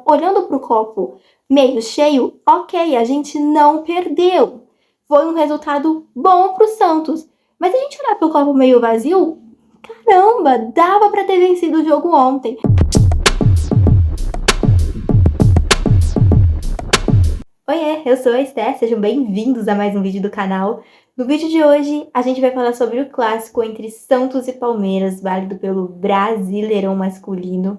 olhando para o copo meio cheio, ok, a gente não perdeu. Foi um resultado bom para o Santos. Mas se a gente olhar para o copo meio vazio, caramba, dava para ter vencido o jogo ontem. Oiê, eu sou a Esté, sejam bem-vindos a mais um vídeo do canal. No vídeo de hoje, a gente vai falar sobre o clássico entre Santos e Palmeiras, válido pelo Brasileirão masculino.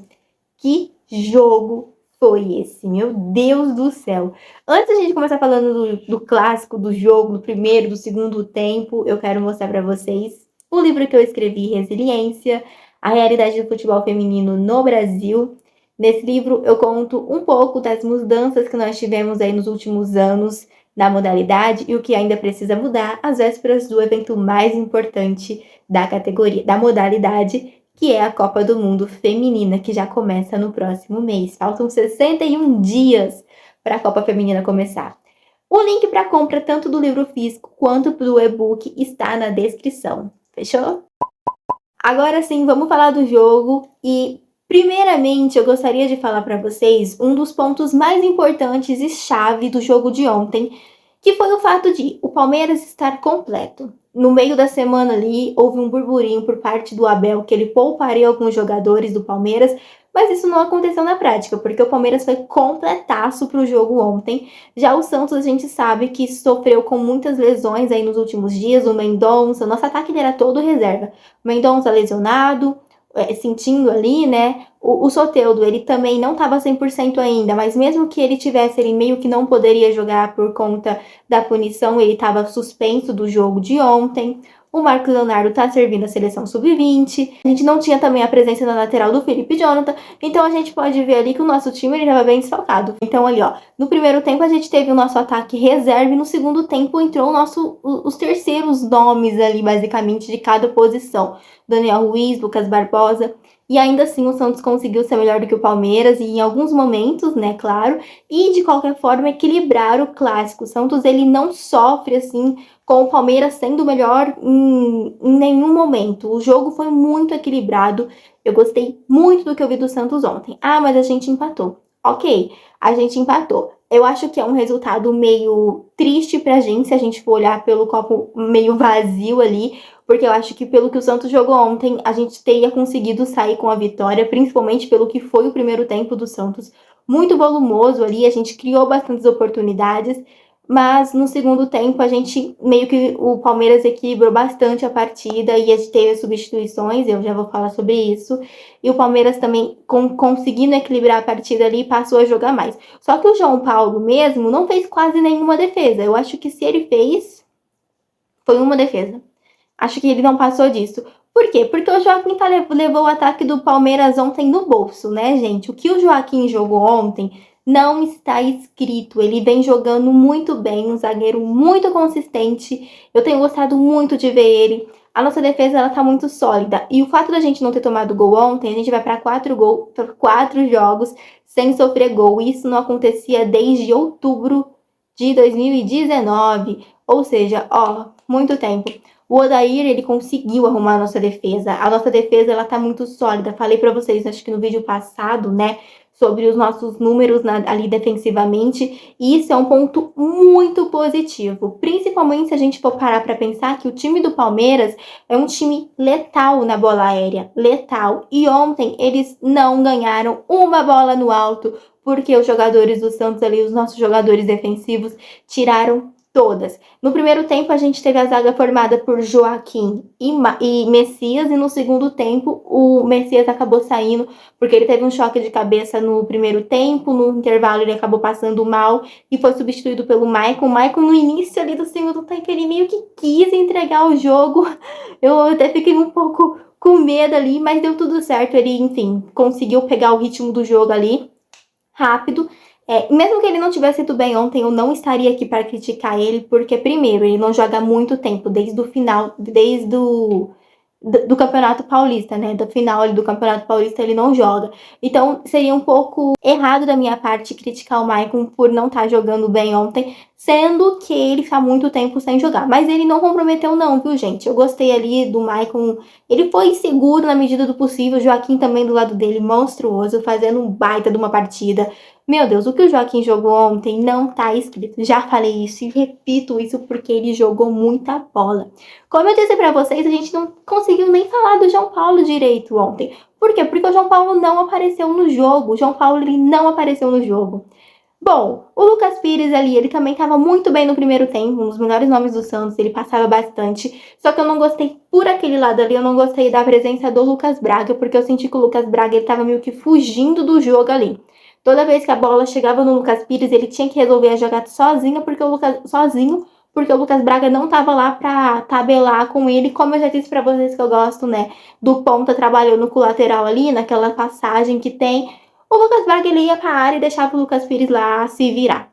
Que jogo foi esse? Meu Deus do céu! Antes da gente começar falando do clássico, do jogo, do primeiro, do segundo tempo, eu quero mostrar para vocês o livro que eu escrevi, Resiliência, a realidade do futebol feminino no Brasil. Nesse livro eu conto um pouco das mudanças que nós tivemos aí nos últimos anos na modalidade e o que ainda precisa mudar às vésperas do evento mais importante da categoria, da modalidade, que é a Copa do Mundo Feminina, que já começa no próximo mês. Faltam 61 dias para a Copa Feminina começar. O link para compra tanto do livro físico quanto do e-book está na descrição. Fechou? Agora sim, vamos falar do jogo e primeiramente, eu gostaria de falar para vocês um dos pontos mais importantes e chave do jogo de ontem, que foi o fato de o Palmeiras estar completo. No meio da semana ali, houve um burburinho por parte do Abel que ele pouparia alguns jogadores do Palmeiras, mas isso não aconteceu na prática, porque o Palmeiras foi completaço para o jogo ontem. Já o Santos, a gente sabe que sofreu com muitas lesões aí nos últimos dias, o Mendonça, nosso ataque ele era todo reserva. O Mendonça lesionado, sentindo ali, né? O Soteldo, ele também não estava 100% ainda, mas mesmo que ele tivesse, ele meio que não poderia jogar por conta da punição, ele estava suspenso do jogo de ontem. O Marcos Leonardo tá servindo a seleção sub-20. A gente não tinha também a presença na lateral do Felipe Jonathan, então a gente pode ver ali que o nosso time ele estava bem desfalcado. Então ali, ó, no primeiro tempo a gente teve o nosso ataque reserva e no segundo tempo entrou os terceiros nomes ali, basicamente, de cada posição. Daniel Ruiz, Lucas Barbosa. E ainda assim o Santos conseguiu ser melhor do que o Palmeiras e em alguns momentos, né, claro, e de qualquer forma equilibrar o clássico. O Santos ele não sofre assim com o Palmeiras sendo melhor em nenhum momento. O jogo foi muito equilibrado. Eu gostei muito do que eu vi do Santos ontem. Ah, mas a gente empatou. Ok, a gente empatou. Eu acho que é um resultado meio triste pra gente, se a gente for olhar pelo copo meio vazio ali, porque eu acho que pelo que o Santos jogou ontem, a gente teria conseguido sair com a vitória, principalmente pelo que foi o primeiro tempo do Santos. Muito volumoso ali, a gente criou bastantes oportunidades, mas no segundo tempo a gente meio que o Palmeiras equilibrou bastante a partida e a gente teve as substituições, eu já vou falar sobre isso, e o Palmeiras também conseguindo equilibrar a partida ali passou a jogar mais. Só que o João Paulo mesmo não fez quase nenhuma defesa, eu acho que se ele fez, foi uma defesa. Acho que ele não passou disso. Por quê? Porque o Joaquim levou o ataque do Palmeiras ontem no bolso, né, gente? O que o Joaquim jogou ontem não está escrito. Ele vem jogando muito bem, um zagueiro muito consistente. Eu tenho gostado muito de ver ele. A nossa defesa ela tá muito sólida. E o fato da gente não ter tomado gol ontem, a gente vai para 4 jogos sem sofrer gol. Isso não acontecia desde outubro de 2019. Ou seja, ó, muito tempo. O Odair, ele conseguiu arrumar a nossa defesa. A nossa defesa, ela tá muito sólida. Falei pra vocês, acho que no vídeo passado, né, sobre os nossos números ali defensivamente. E isso é um ponto muito positivo. Principalmente se a gente for parar pra pensar que o time do Palmeiras é um time letal na bola aérea. Letal. E ontem, eles não ganharam uma bola no alto, porque os jogadores do Santos ali, os nossos jogadores defensivos, tiraram todas. No primeiro tempo, a gente teve a zaga formada por Joaquim e Messias, e no segundo tempo, o Messias acabou saindo, porque ele teve um choque de cabeça no primeiro tempo, no intervalo ele acabou passando mal, e foi substituído pelo Maicon. O Maicon, no início ali do segundo tempo, ele meio que quis entregar o jogo, eu até fiquei um pouco com medo ali, mas deu tudo certo, ele, enfim, conseguiu pegar o ritmo do jogo ali, rápido. Mesmo que ele não tivesse ido bem ontem, eu não estaria aqui para criticar ele, porque, primeiro, ele não joga há muito tempo, desde o final, desde do Campeonato Paulista, né? Do final ali do Campeonato Paulista ele não joga. Então, seria um pouco errado da minha parte criticar o Maicon por não estar jogando bem ontem, sendo que ele tá muito tempo sem jogar. Mas ele não comprometeu não, viu, gente? Eu gostei ali do Maicon, ele foi seguro na medida do possível, o Joaquim também do lado dele, monstruoso, fazendo um baita de uma partida. Meu Deus, o que o Joaquim jogou ontem não tá escrito. Já falei isso e repito isso porque ele jogou muita bola. Como eu disse pra vocês, a gente não conseguiu nem falar do João Paulo direito ontem. Por quê? Porque o João Paulo não apareceu no jogo. O João Paulo, ele não apareceu no jogo. Bom, o Lucas Pires ali, ele também estava muito bem no primeiro tempo, um dos melhores nomes do Santos, ele passava bastante. Só que eu não gostei por aquele lado ali, eu não gostei da presença do Lucas Braga, porque eu senti que o Lucas Braga, ele tava meio que fugindo do jogo ali. Toda vez que a bola chegava no Lucas Pires, ele tinha que resolver a jogada sozinho, porque o Lucas Braga não tava lá pra tabelar com ele, como eu já disse pra vocês que eu gosto, né, do ponta trabalhando com o lateral ali, naquela passagem que tem. O Lucas Braga, ele ia pra área e deixava o Lucas Pires lá se virar.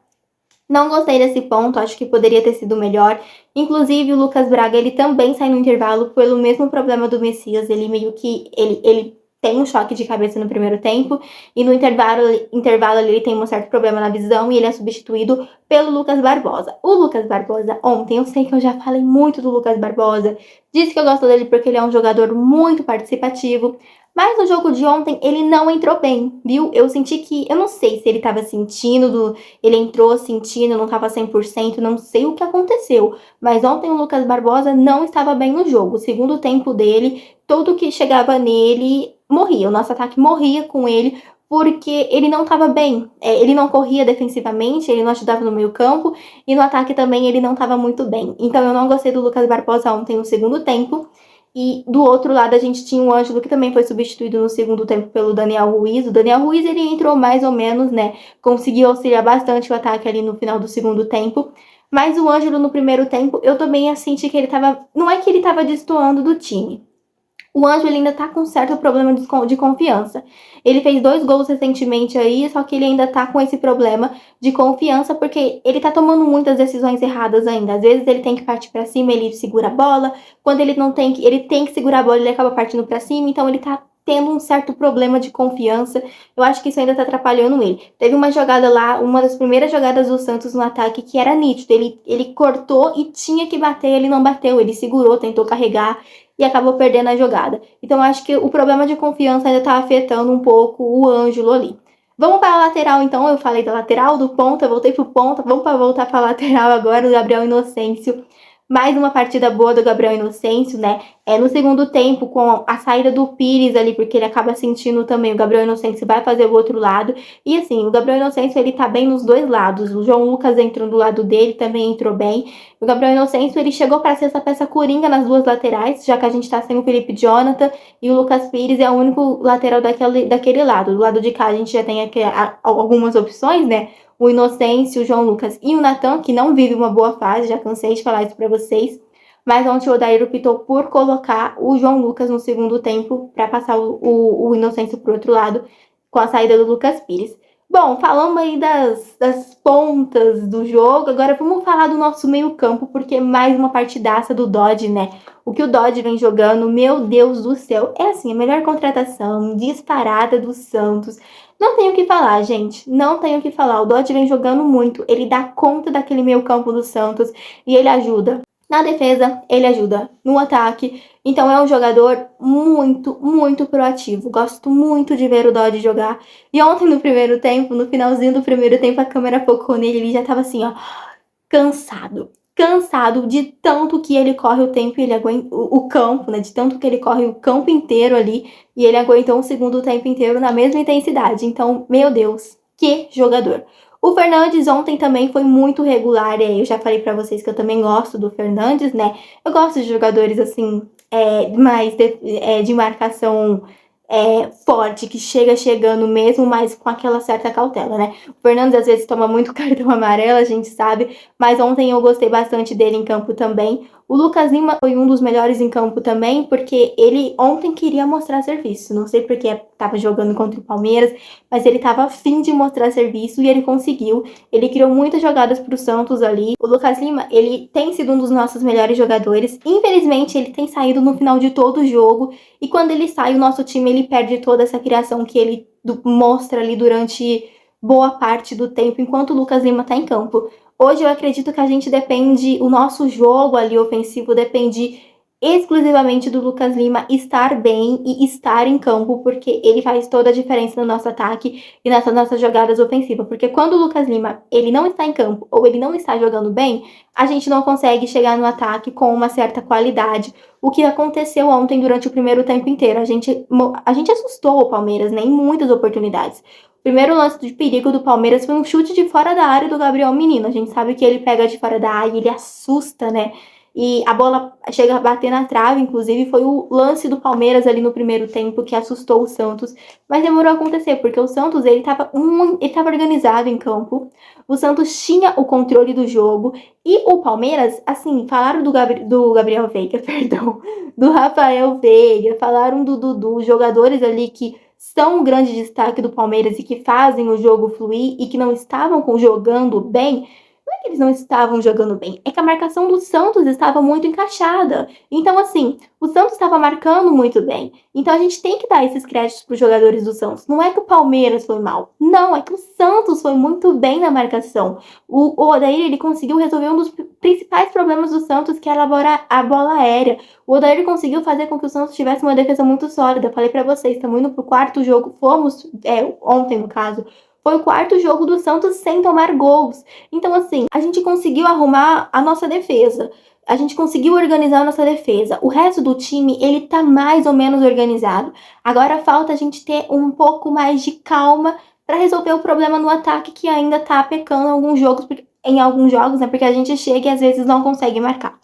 Não gostei desse ponto, acho que poderia ter sido melhor. Inclusive, o Lucas Braga, ele também sai no intervalo pelo mesmo problema do Messias. Ele meio que, ele tem um choque de cabeça no primeiro tempo e no intervalo ali ele tem um certo problema na visão e ele é substituído pelo Lucas Barbosa. O Lucas Barbosa, ontem, eu sei que eu já falei muito do Lucas Barbosa, disse que eu gosto dele porque ele é um jogador muito participativo, mas no jogo de ontem ele não entrou bem, viu? Eu senti que, eu não sei se ele tava sentindo, ele entrou sentindo, não tava 100%, não sei o que aconteceu, mas ontem o Lucas Barbosa não estava bem no jogo. O segundo tempo dele, tudo que chegava nele morria, o nosso ataque morria com ele, porque ele não estava bem, ele não corria defensivamente, ele não ajudava no meio campo, e no ataque também ele não estava muito bem. Então eu não gostei do Lucas Barbosa ontem no segundo tempo. E do outro lado a gente tinha o Ângelo, que também foi substituído no segundo tempo pelo Daniel Ruiz. O Daniel Ruiz, ele entrou mais ou menos, né? Conseguiu auxiliar bastante o ataque ali no final do segundo tempo. Mas o Ângelo no primeiro tempo, eu também senti que ele tava... Não é que ele tava destoando do time. O Ângelo ainda tá com certo problema de confiança. Ele fez 2 gols recentemente aí, só que ele ainda tá com esse problema de confiança, porque ele tá tomando muitas decisões erradas ainda. Às vezes ele tem que partir pra cima, ele segura a bola. Quando ele não tem que, ele tem que segurar a bola, ele acaba partindo pra cima, então ele tá tendo um certo problema de confiança. Eu acho que isso ainda tá atrapalhando ele. Teve uma jogada lá, uma das primeiras jogadas do Santos no ataque, que era nítido. Ele cortou e tinha que bater, ele não bateu. Ele segurou, tentou carregar e acabou perdendo a jogada. Então, acho que o problema de confiança ainda tá afetando um pouco o Ângelo ali. Vamos para a lateral, então. Eu falei da lateral, do ponta, voltei pro ponta. Vamos voltar para a lateral agora, o Gabriel Inocêncio. Mais uma partida boa do Gabriel Inocêncio, né? No segundo tempo, com a saída do Pires ali, porque ele acaba sentindo também, o Gabriel Inocêncio vai fazer o outro lado. E assim, o Gabriel Inocêncio, ele tá bem nos dois lados. O João Lucas entrou do lado dele, também entrou bem. O Gabriel Inocêncio, ele chegou para ser essa peça coringa nas duas laterais, já que a gente tá sem o Felipe Jonathan, e o Lucas Pires é o único lateral daquele lado. Do lado de cá, a gente já tem aqui, algumas opções, né? O Inocêncio, o João Lucas e o Natan, que não vive uma boa fase, já cansei de falar isso para vocês. Mas ontem o Odair optou por colocar o João Lucas no segundo tempo para passar o Inocêncio pro outro lado, com a saída do Lucas Pires. Bom, falamos aí das pontas do jogo, agora vamos falar do nosso meio campo, porque mais uma partidaça do Dodge, né? O que o Dodge vem jogando, meu Deus do céu, é assim, a melhor contratação disparada do Santos. Não tenho o que falar, gente. Não tenho o que falar. O Dodge vem jogando muito. Ele dá conta daquele meio campo do Santos e ele ajuda. Na defesa, ele ajuda. No ataque. Então é um jogador muito, muito proativo. Gosto muito de ver o Dodge jogar. E ontem no primeiro tempo, no finalzinho do primeiro tempo, a câmera focou nele. Ele já tava assim, ó, cansado. Cansado de tanto que ele corre o tempo e ele aguenta o campo, né? De tanto que ele corre o campo inteiro ali e ele aguentou um segundo tempo inteiro na mesma intensidade. Então, meu Deus, que jogador. O Fernandes ontem também foi muito regular. Eu já falei pra vocês que eu também gosto do Fernandes, né? Eu gosto de jogadores assim, mais de marcação forte, que chega chegando mesmo, mas com aquela certa cautela, né? O Fernandes às vezes toma muito cartão amarelo, a gente sabe, mas ontem eu gostei bastante dele em campo também. O Lucas Lima foi um dos melhores em campo também, porque ele ontem queria mostrar serviço. Não sei porque estava jogando contra o Palmeiras, mas ele estava afim de mostrar serviço e ele conseguiu. Ele criou muitas jogadas para o Santos ali. O Lucas Lima, ele tem sido um dos nossos melhores jogadores. Infelizmente, ele tem saído no final de todo o jogo. E quando ele sai, o nosso time ele perde toda essa criação que ele mostra ali durante boa parte do tempo, enquanto o Lucas Lima tá em campo. Hoje eu acredito que a gente depende, o nosso jogo ali ofensivo depende exclusivamente do Lucas Lima estar bem e estar em campo, porque ele faz toda a diferença no nosso ataque e nessas nossas jogadas ofensivas. Porque quando o Lucas Lima ele não está em campo ou ele não está jogando bem, a gente não consegue chegar no ataque com uma certa qualidade. O que aconteceu ontem durante o primeiro tempo inteiro. A gente assustou o Palmeiras, né, em muitas oportunidades. O primeiro lance de perigo do Palmeiras foi um chute de fora da área do Gabriel Menino. A gente sabe que ele pega de fora da área e ele assusta, né? E a bola chega a bater na trave, inclusive foi o lance do Palmeiras ali no primeiro tempo que assustou o Santos, mas demorou a acontecer, porque o Santos ele estava organizado em campo, o Santos tinha o controle do jogo, e o Palmeiras, assim, falaram do Gabriel Veiga, perdão, do Rafael Veiga, falaram do Dudu, jogadores ali que são o grande destaque do Palmeiras e que fazem o jogo fluir e que não estavam jogando bem. Não é que eles não estavam jogando bem, é que a marcação do Santos estava muito encaixada. Então, assim, o Santos estava marcando muito bem. Então, a gente tem que dar esses créditos para os jogadores do Santos. Não é que o Palmeiras foi mal. Não, é que o Santos foi muito bem na marcação. O Odair, ele conseguiu resolver um dos principais problemas do Santos, que era a bola aérea. O Odair conseguiu fazer com que o Santos tivesse uma defesa muito sólida. Falei para vocês, estamos indo pro quarto jogo. Ontem, no caso, foi o quarto jogo do Santos sem tomar gols. Então, assim, a gente conseguiu arrumar a nossa defesa. A gente conseguiu organizar a nossa defesa. O resto do time, ele tá mais ou menos organizado. Agora falta a gente ter um pouco mais de calma para resolver o problema no ataque que ainda tá pecando em alguns jogos, né? Porque a gente chega e às vezes não consegue marcar.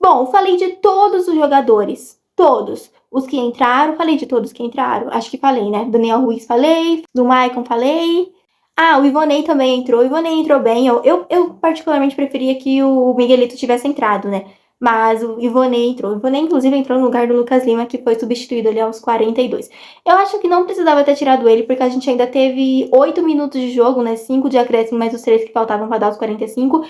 Bom, falei de todos os jogadores. Todos. Os que entraram, falei de todos que entraram. Acho que falei, né? Daniel Ruiz falei, do Maicon falei. Ah, o Ivonei também entrou. O Ivonei entrou bem. Eu particularmente preferia que o Miguelito tivesse entrado, né? Mas o Ivonei entrou. O Ivonei, inclusive, entrou no lugar do Lucas Lima, que foi substituído ali aos 42. Eu acho que não precisava ter tirado ele, porque a gente ainda teve 8 minutos de jogo, né? 5 de acréscimo, mais os 3 que faltavam para dar os 45.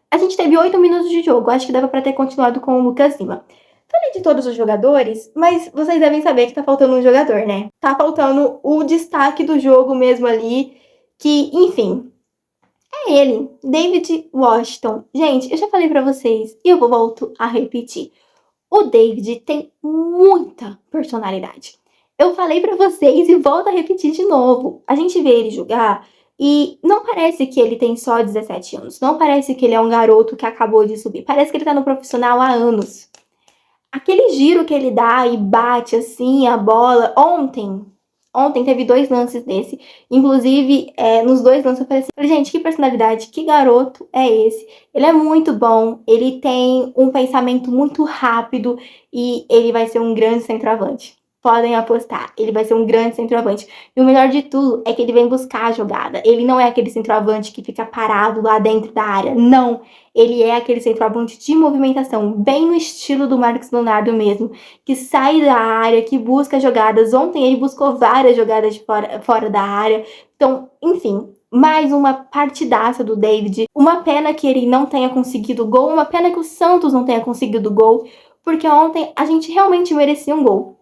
A gente teve 8 minutos de jogo. Acho que dava para ter continuado com o Lucas Lima. Falei de todos os jogadores, mas vocês devem saber que tá faltando um jogador, né? Tá faltando o destaque do jogo mesmo ali, que, enfim, é ele, David Washington. Gente, eu já falei pra vocês e eu volto a repetir. O David tem muita personalidade. Eu falei pra vocês e volto a repetir de novo. A gente vê ele jogar e não parece que ele tem só 17 anos. Não parece que ele é um garoto que acabou de subir. Parece que ele tá no profissional há anos. Aquele giro que ele dá e bate assim a bola. Ontem teve 2 lances desse. Inclusive, nos 2 lances eu falei assim, gente, que personalidade, que garoto é esse? Ele é muito bom, ele tem um pensamento muito rápido e ele vai ser um grande centroavante. Podem apostar, ele vai ser um grande centroavante. E o melhor de tudo é que ele vem buscar a jogada. Ele não é aquele centroavante que fica parado lá dentro da área. Não, ele é aquele centroavante de movimentação, bem no estilo do Marcos Leonardo mesmo, que sai da área, que busca jogadas. Ontem ele buscou várias jogadas fora da área. Então, enfim, mais uma partidaça do David. Uma pena que ele não tenha conseguido gol, uma pena que o Santos não tenha conseguido gol, porque ontem a gente realmente merecia um gol.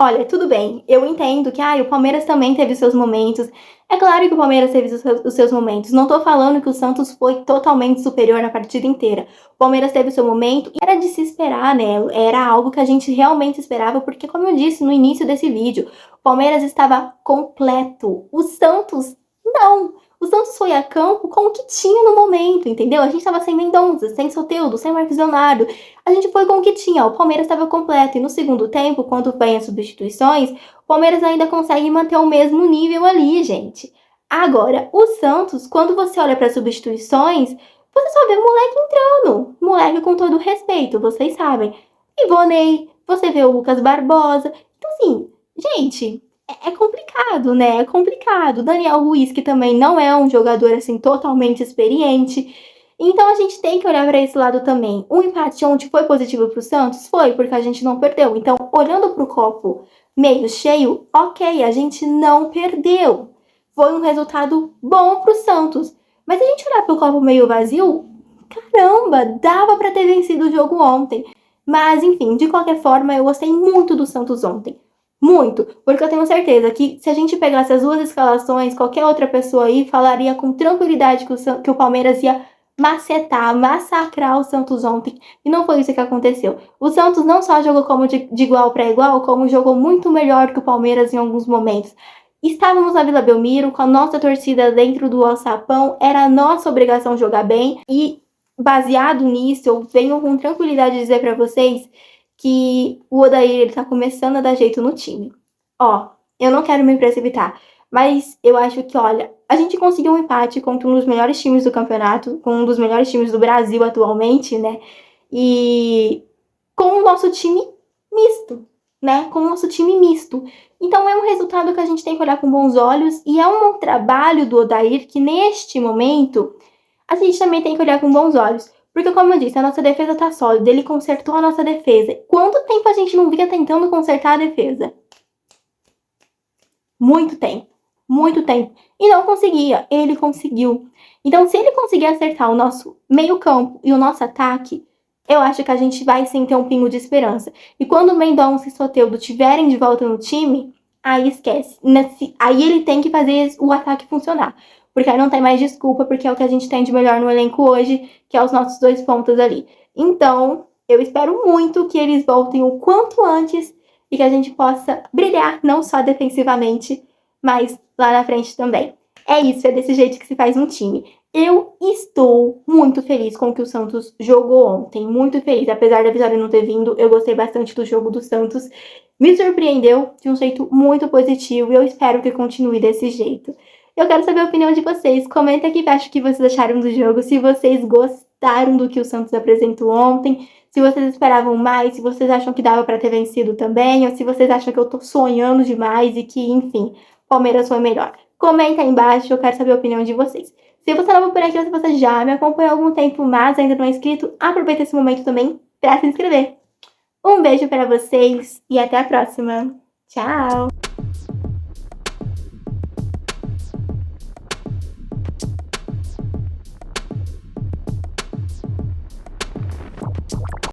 Olha, tudo bem, eu entendo que o Palmeiras também teve seus momentos. É claro que o Palmeiras teve os seus momentos. Não tô falando que o Santos foi totalmente superior na partida inteira. O Palmeiras teve o seu momento e era de se esperar, né? Era algo que a gente realmente esperava, porque, como eu disse no início desse vídeo, o Palmeiras estava completo. O Santos, não. O Santos foi a campo com o que tinha no momento, entendeu? A gente estava sem Mendonça, sem Soteldo, sem Marcos Leonardo. A gente foi com o que tinha. O Palmeiras estava completo. E no segundo tempo, quando vem as substituições, o Palmeiras ainda consegue manter o mesmo nível ali, gente. Agora, o Santos, quando você olha para as substituições, você só vê moleque entrando. Moleque com todo respeito, vocês sabem. Ivonei, você vê o Lucas Barbosa. Então, assim, gente, é complicado, né? É complicado. Daniel Ruiz, que também não é um jogador, assim, totalmente experiente. Então, a gente tem que olhar para esse lado também. O empate ontem foi positivo para o Santos? Foi, porque a gente não perdeu. Então, olhando para o copo meio cheio, ok, a gente não perdeu. Foi um resultado bom para o Santos. Mas se a gente olhar para o copo meio vazio, caramba, dava para ter vencido o jogo ontem. Mas, enfim, de qualquer forma, eu gostei muito do Santos ontem. Muito, porque eu tenho certeza que se a gente pegasse as duas escalações, qualquer outra pessoa aí falaria com tranquilidade que o Palmeiras ia macetar, massacrar o Santos ontem, e não foi isso que aconteceu. O Santos não só jogou como de igual para igual, como jogou muito melhor que o Palmeiras em alguns momentos. Estávamos na Vila Belmiro, com a nossa torcida dentro do alçapão, era nossa obrigação jogar bem, e baseado nisso, eu venho com tranquilidade dizer para vocês que o Odair ele tá começando a dar jeito no time. Ó, eu não quero me precipitar, mas eu acho que, olha, a gente conseguiu um empate contra um dos melhores times do campeonato, com um dos melhores times do Brasil atualmente, né? E com o nosso time misto, né? Com o nosso time misto. Então é um resultado que a gente tem que olhar com bons olhos e é um trabalho do Odair que neste momento a gente também tem que olhar com bons olhos. Porque, como eu disse, a nossa defesa tá sólida, ele consertou a nossa defesa. Quanto tempo a gente não vinha tentando consertar a defesa? Muito tempo. Muito tempo. E não conseguia. Ele conseguiu. Então, se ele conseguir acertar o nosso meio-campo e o nosso ataque, eu acho que a gente vai sim ter um pingo de esperança. E quando o Mendonça e o Soteldo tiverem de volta no time, aí esquece. Aí ele tem que fazer o ataque funcionar. Porque aí não tem mais desculpa, porque é o que a gente tem de melhor no elenco hoje, que é os nossos dois pontos ali. Então, eu espero muito que eles voltem o quanto antes e que a gente possa brilhar, não só defensivamente, mas lá na frente também. É isso, é desse jeito que se faz um time. Eu estou muito feliz com o que o Santos jogou ontem, muito feliz. Apesar da vitória não ter vindo, eu gostei bastante do jogo do Santos. Me surpreendeu de um jeito muito positivo e eu espero que continue desse jeito. Eu quero saber a opinião de vocês. Comenta aqui embaixo o que vocês acharam do jogo, se vocês gostaram do que o Santos apresentou ontem, se vocês esperavam mais, se vocês acham que dava para ter vencido também, ou se vocês acham que eu tô sonhando demais e que, enfim, Palmeiras foi melhor. Comenta aí embaixo, eu quero saber a opinião de vocês. Se você é novo por aqui, ou se você já me acompanha há algum tempo, mas ainda não é inscrito, aproveita esse momento também para se inscrever. Um beijo para vocês e até a próxima. Tchau!